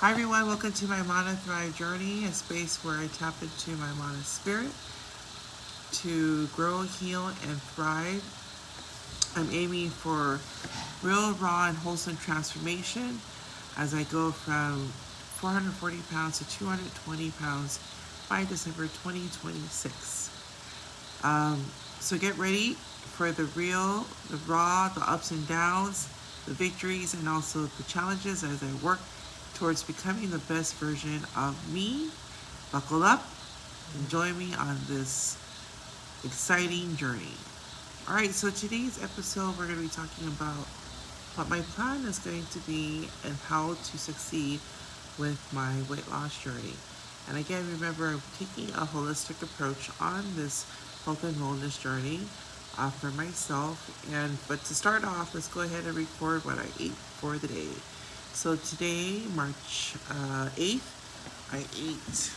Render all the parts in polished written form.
Hi everyone, welcome to my M.A.N.A Thrive journey, a space where I tap into my M.A.N.A spirit to grow, heal, and thrive. I'm aiming for real, raw, and wholesome transformation as I go from 440 pounds to 220 pounds by December 2026. So get ready for the real, the raw, the ups and downs, the victories, and also the challenges as I work towards becoming the best version of me. Buckle up and join me on this exciting journey. All right, so today's episode, we're going to be talking about what my plan is going to be and how to succeed with my weight loss journey. And again, remember, I'm taking a holistic approach on this health and wellness journey for myself. But to start off, let's go ahead and record what I ate for the day. So today, March 8th, I ate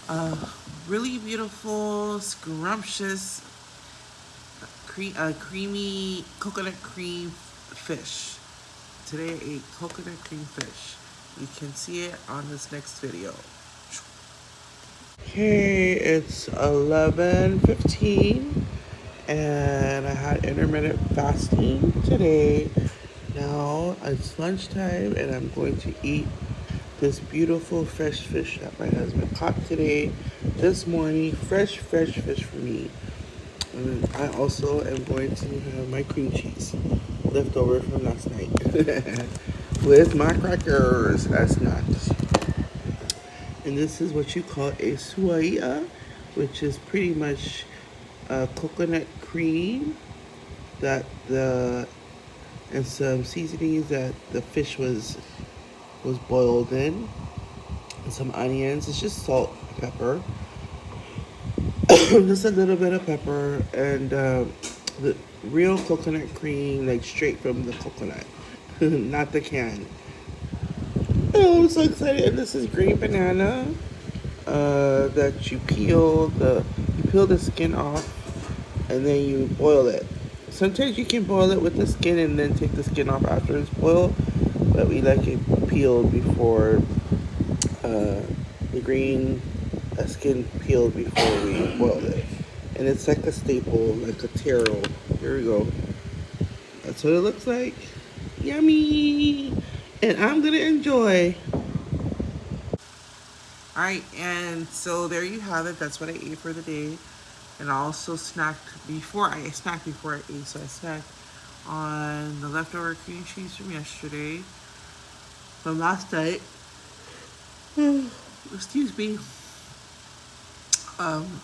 a really beautiful, scrumptious, creamy coconut cream fish. Today I ate coconut cream fish. You can see it on this next video. Okay, it's 11:15 and I had intermittent fasting today. Now it's lunchtime and I'm going to eat this beautiful fresh fish that my husband caught today, this morning. Fresh fish for me. And I also am going to have my cream cheese left over from last night with my crackers as snacks. And this is what you call a suaia, which is pretty much coconut cream that the and some seasonings that the fish was boiled in, and some onions. It's just salt, pepper, just a little bit of pepper, and the real coconut cream, like straight from the coconut, not the can. Oh, I'm so excited! And this is green banana that you peel the skin off, and then you boil it. Sometimes you can boil it with the skin and then take the skin off after it's boiled, but we like it peeled before uh, the green skin peeled before we boiled it. And it's like a staple, like a taro. Here we go. That's what it looks like. Yummy! And I'm gonna enjoy. Alright, and so there you have it. That's what I ate for the day. And I also snacked before I ate. So I snacked on the leftover cream cheese from yesterday, from last night. Excuse me. Um,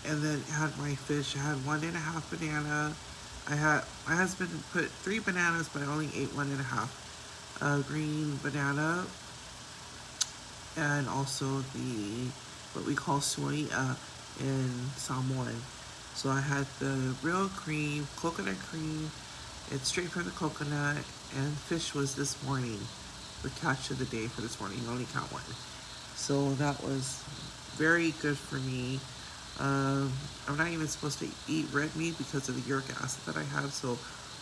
and then had my fish. I had 1.5 banana. I had my husband put 3 bananas, but I only ate 1.5. Green banana, and also the what we call soya in Samoan. So I had the real cream, coconut cream. It's straight from the coconut, and fish was this morning. The catch of the day for this morning. You only count one. So that was very good for me. I'm not even supposed to eat red meat because of the uric acid that I have. So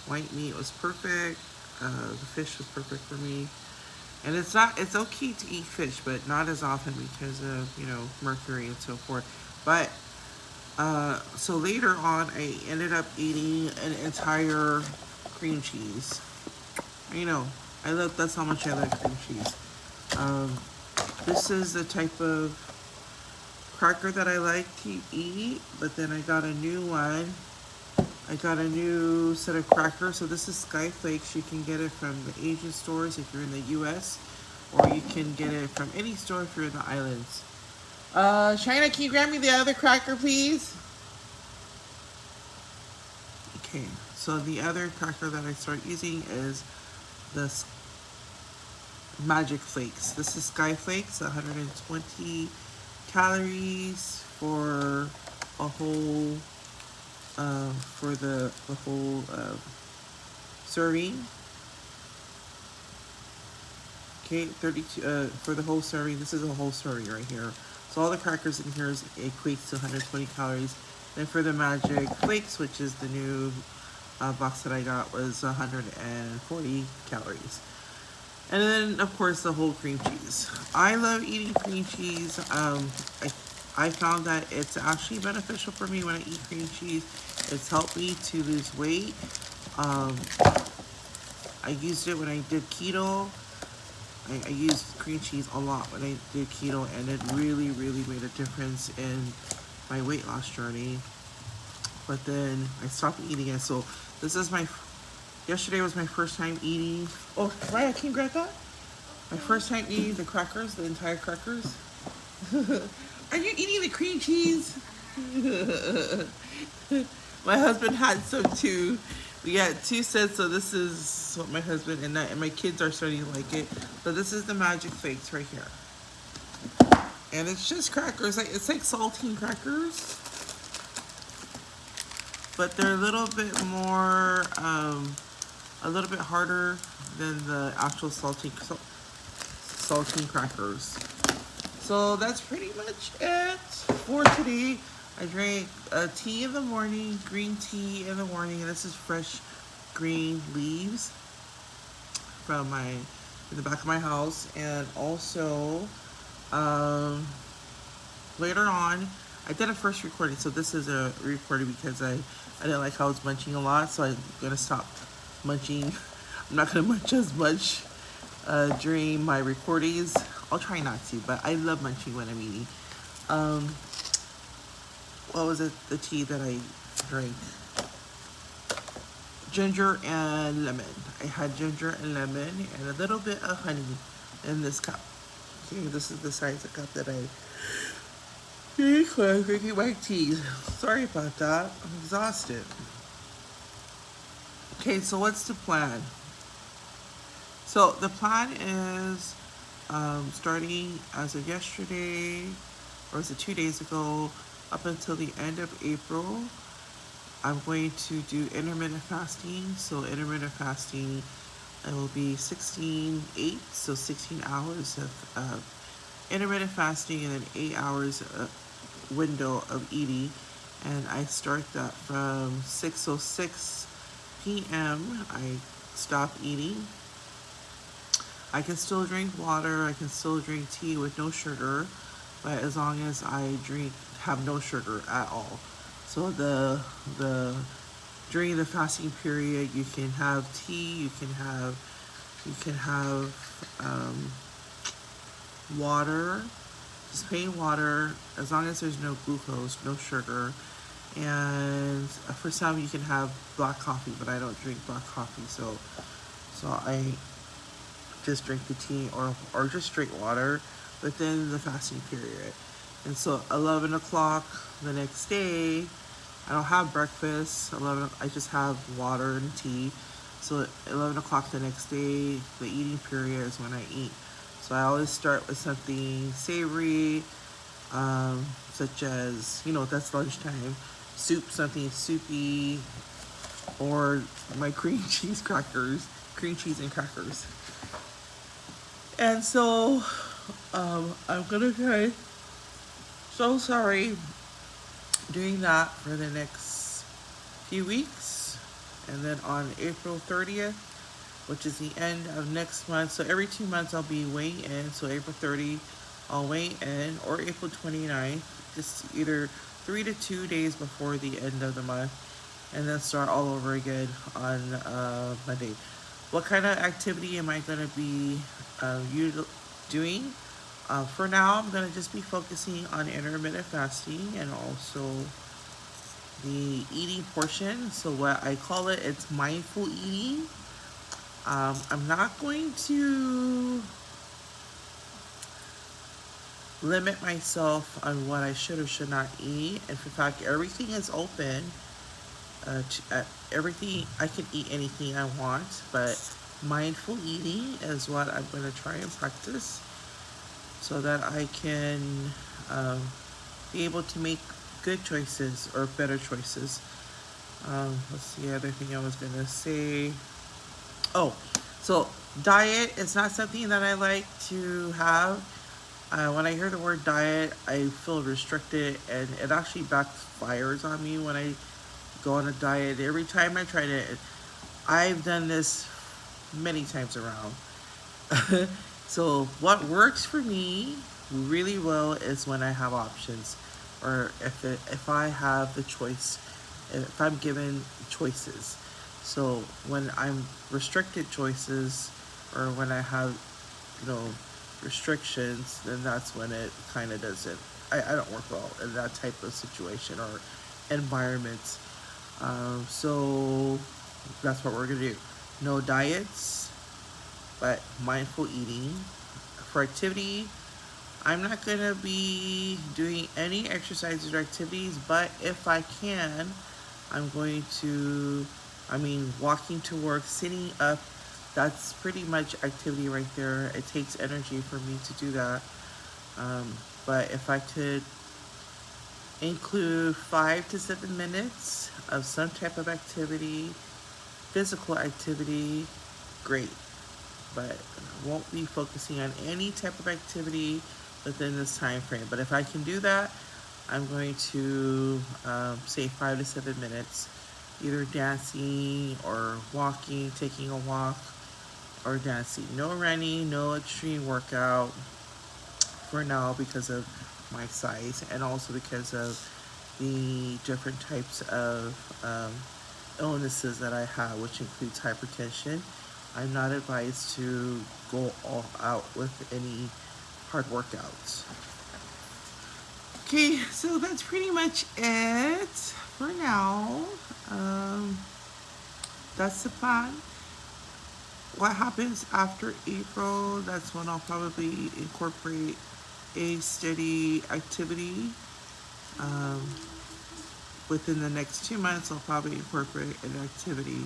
white meat was perfect. The fish was perfect for me. And it's okay to eat fish, but not as often because of, mercury and so forth. But, so later on, I ended up eating an entire cream cheese. That's how much I like cream cheese. Um, this is the type of cracker that I like to eat, but then I got a new one. I got a new set of crackers. So this is Sky Flakes. You can get it from the Asian stores if you're in the U.S., or you can get it from any store if you're in the islands. China, can you grab me the other cracker, please? Okay, so the other cracker that I start using is the Magic Flakes. This is Sky Flakes, 120 calories for a whole, the whole serving. Okay, 32 for the whole serving. This is a whole serving right here. So all the crackers in here equates to 120 calories. Then for the Magic Flakes, which is the new box that I got, was 140 calories. And then, of course, the whole cream cheese. I love eating cream cheese. I found that it's actually beneficial for me when I eat cream cheese. It's helped me to lose weight. Um, I used it when I did keto. I used cream cheese a lot when I did keto, and it really, really made a difference in my weight loss journey. But then I stopped eating it. So this is yesterday was my first time eating. Oh, Ryan, can you grab that? My first time eating the crackers, the entire crackers. Are you eating the cream cheese? My husband had some too. We got two sets, so this is what my husband and my kids are starting to like it. So this is the Magic Flakes right here, and it's just crackers. It's like saltine crackers, but they're a little bit more, a little bit harder than the actual saltine crackers. So that's pretty much it for today. I drank tea in the morning, green tea in the morning, and this is fresh green leaves from in the back of my house. And also, later on, I did a first recording, so this is a recording because I didn't like how I was munching a lot, so I'm gonna stop munching. I'm not gonna munch as much during my recordings. I'll try not to, but I love munching when I'm eating. What was it? The tea that I drank? Ginger and lemon. I had ginger and lemon and a little bit of honey in this cup. Okay, this is the size of cup that I drink when I'm drinking my tea. Sorry about that. I'm exhausted. Okay, so what's the plan? So the plan is starting as of yesterday, or was it 2 days ago, up until the end of April, I'm going to do intermittent fasting. So intermittent fasting, it will be 16/8, so 16 hours of intermittent fasting and then 8 hours window of eating. And I start that from 6:06 p.m. I stop eating. I can still drink water, I can still drink tea with no sugar, but as long as I have no sugar at all. So during the fasting period, you can have tea, you can have water, just plain water, as long as there's no glucose, no sugar. And for some, you can have black coffee, but I don't drink black coffee, so I just drink the tea or just drink water within the fasting period. And so 11 o'clock the next day, I don't have breakfast. I just have water and tea. So 11 o'clock the next day, the eating period is when I eat. So I always start with something savory, such as, that's lunchtime, something soupy, or my cream cheese and crackers. And so, I'm gonna try, so sorry, doing that for the next few weeks. And then on April 30th, which is the end of next month, so every 2 months I'll be weighing in. So April 30th, I'll weigh in, or April 29th, just either 3 to 2 days before the end of the month, and then start all over again on Monday. What kind of activity am I going to be doing? For now, I'm going to just be focusing on intermittent fasting and also the eating portion. So what I call it's mindful eating. I'm not going to limit myself on what I should or should not eat. And in fact, everything is open. Everything, I can eat anything I want, but mindful eating is what I'm going to try and practice so that I can be able to make good choices or better choices. Let's see, the other thing I was going to say. Oh, so diet is not something that I like to have. When I hear the word diet, I feel restricted, and it actually backfires on me when I go on a diet. Every time I try to, I've done this many times around. So what works for me really well is when I have options, or if I have the choice, if I'm given choices. So when I'm restricted choices, or when I have, you know, restrictions, then that's when it kind of doesn't. I don't work well in that type of situation or environments. So that's what we're gonna do. No diets, but mindful eating. For activity, I'm not gonna be doing any exercises or activities, but if I can, I'm going to, walking to work, sitting up, that's pretty much activity right there. It takes energy for me to do that. Um, but if I could include 5 to 7 minutes of some type of activity, physical activity, great. But I won't be focusing on any type of activity within this time frame. But if I can do that, I'm going to say 5 to 7 minutes, either dancing or walking, taking a walk, or dancing. No running, no extreme workout for now because of my size and also because of the different types of illnesses that I have, which includes hypertension. I'm not advised to go all out with any hard workouts. Okay, so that's pretty much it for now. Um, that's the plan. What happens after April? That's when I'll probably incorporate a steady activity. Um, Within the next 2 months, I'll probably incorporate an activity.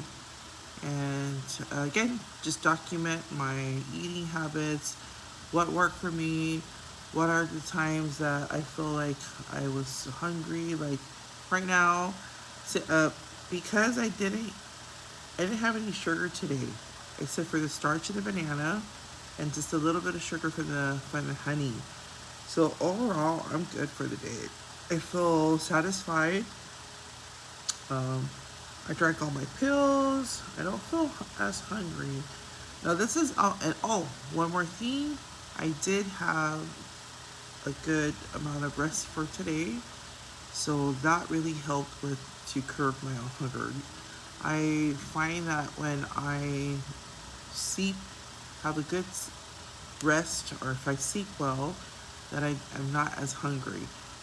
And again, just document my eating habits, what worked for me, what are the times that I feel like I was hungry. Like right now, because I didn't have any sugar today, except for the starch of the banana and just a little bit of sugar from the honey. So overall, I'm good for the day. I feel satisfied. Um, I drank all my pills. I don't feel as hungry. Now this is and one more thing. I did have a good amount of rest for today, so that really helped with to curb my hunger. I find that when I sleep, have a good rest, or if I sleep well, that I'm not as hungry.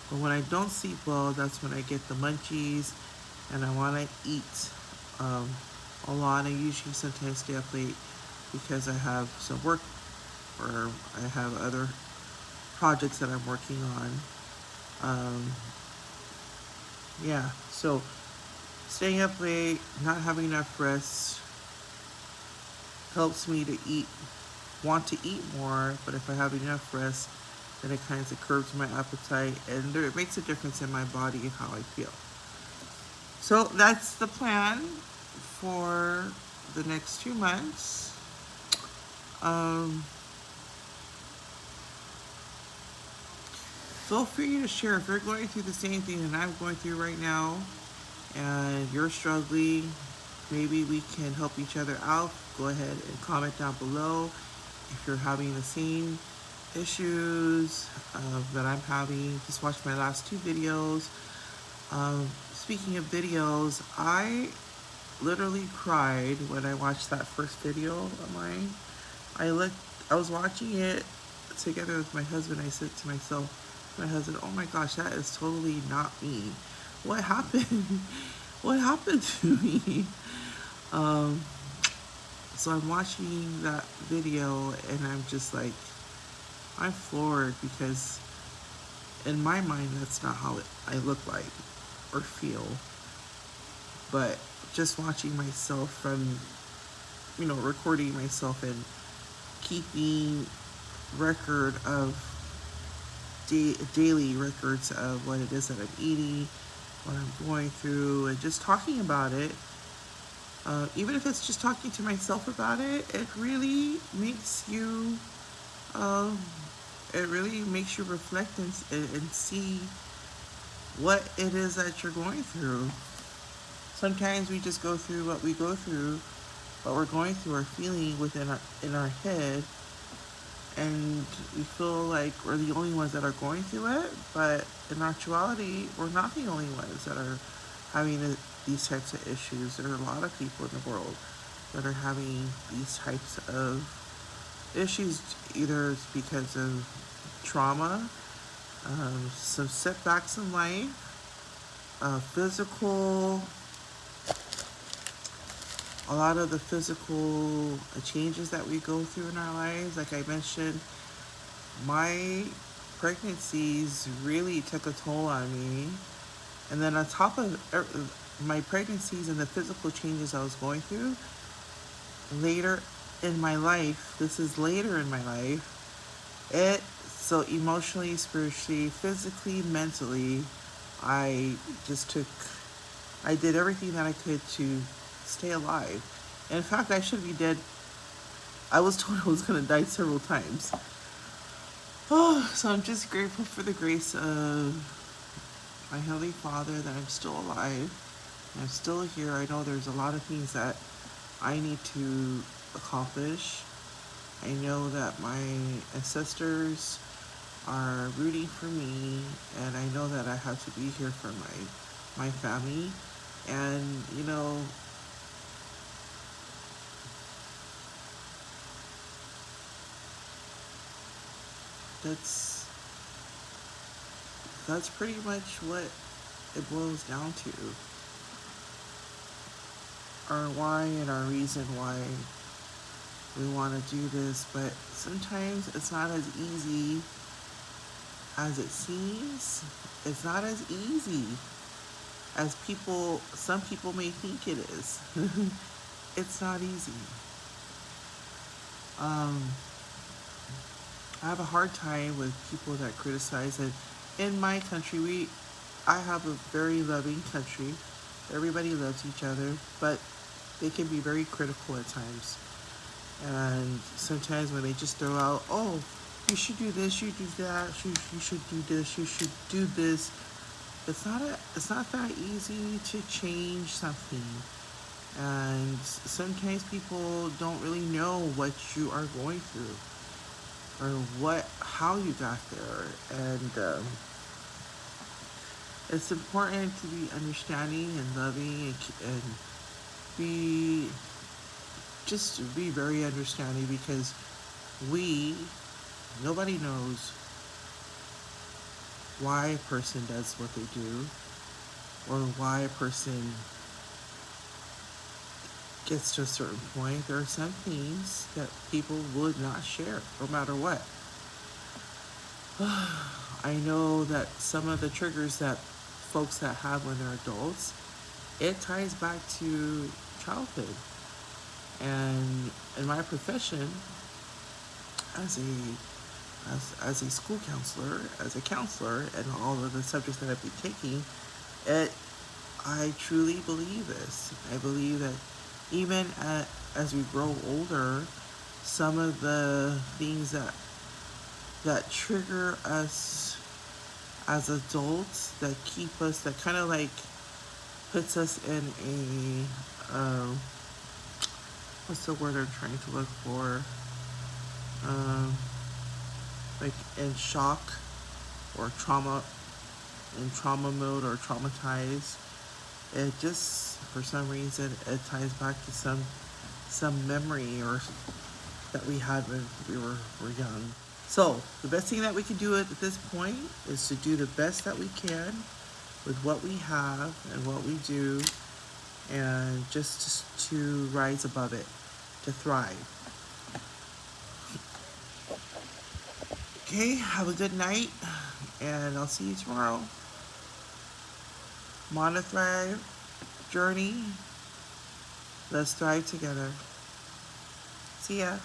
But when I don't sleep well, that's when I get the munchies and I want to eat um, a lot. I usually sometimes stay up late because I have some work or I have other projects that I'm working on. Um, yeah, so staying up late, not having enough rest helps me to want to eat more, but if I have enough rest, then it kind of curbs my appetite and it makes a difference in my body and how I feel. So that's the plan for the next 2 months. Um, Feel free to share if you're going through the same thing that I'm going through right now and you're struggling. Maybe we can help each other out. Go ahead and comment down below if you're having the same issues that I'm having. Just watch my last 2 videos. Speaking of videos, I literally cried when I watched that first video of mine. I was watching it together with my husband. I said to my husband, "Oh my gosh, that is totally not me. What happened? What happened to me?" Um, so I'm watching that video and I'm just like, I'm floored because in my mind that's not how I look like or feel. But just watching myself from, recording myself and keeping record of daily records of what it is that I'm eating, what I'm going through, and just talking about it. Even if it's just talking to myself about it, it really makes you, reflect and see what it is that you're going through. Sometimes we just go through what we go through, what we're going through or feeling in our head, and we feel like we're the only ones that are going through it, but in actuality, we're not the only ones that are having these types of issues. There are a lot of people in the world that are having these types of issues, either it's because of trauma, some setbacks in life, physical, a lot of the physical changes that we go through in our lives. Like I mentioned, my pregnancies really took a toll on me. And then on top of my pregnancies and the physical changes I was going through, later in my life, this is later in my life, so emotionally, spiritually, physically, mentally, I just took, I did everything that I could to stay alive. And in fact, I should be dead. I was told I was going to die several times. Oh, so I'm just grateful for the grace of my Heavenly Father that I'm still alive. I'm still here. I know there's a lot of things that I need to accomplish. I know that my ancestors are rooting for me, and I know that I have to be here for my family. And you know, that's pretty much what it boils down to. Our why and our reason why we want to do this, but sometimes it's not as easy as it seems. It's not as easy as some people may think it is. It's not easy. Um, I have a hard time with people that criticize it. In my country, I have a very loving country. Everybody loves each other, but they can be very critical at times. And sometimes when they just throw out, oh, you should do this, you do that, you should do this, you should do this. It's not that easy to change something. And sometimes people don't really know what you are going through or how you got there. And it's important to be understanding and loving and be just be very understanding, because nobody knows why a person does what they do or why a person gets to a certain point. There are some things that people would not share no matter what. I know that some of the triggers that folks that have when they're adults, it ties back to childhood. And in my profession, as a school counselor, as a counselor, and all of the subjects that I've been taking, I truly believe this. I believe that even as we grow older, some of the things that trigger us as adults, that keep us, that kind of like puts us in what's the word I'm trying to look for? Like in shock or trauma, in trauma mode or traumatized. It just, for some reason, it ties back to some memory or that we had when were young. So the best thing that we can do at this point is to do the best that we can with what we have and what we do, and just to rise above it, to thrive. Okay, have a good night, and I'll see you tomorrow. M.A.N.A Thrive journey. Let's thrive together. See ya.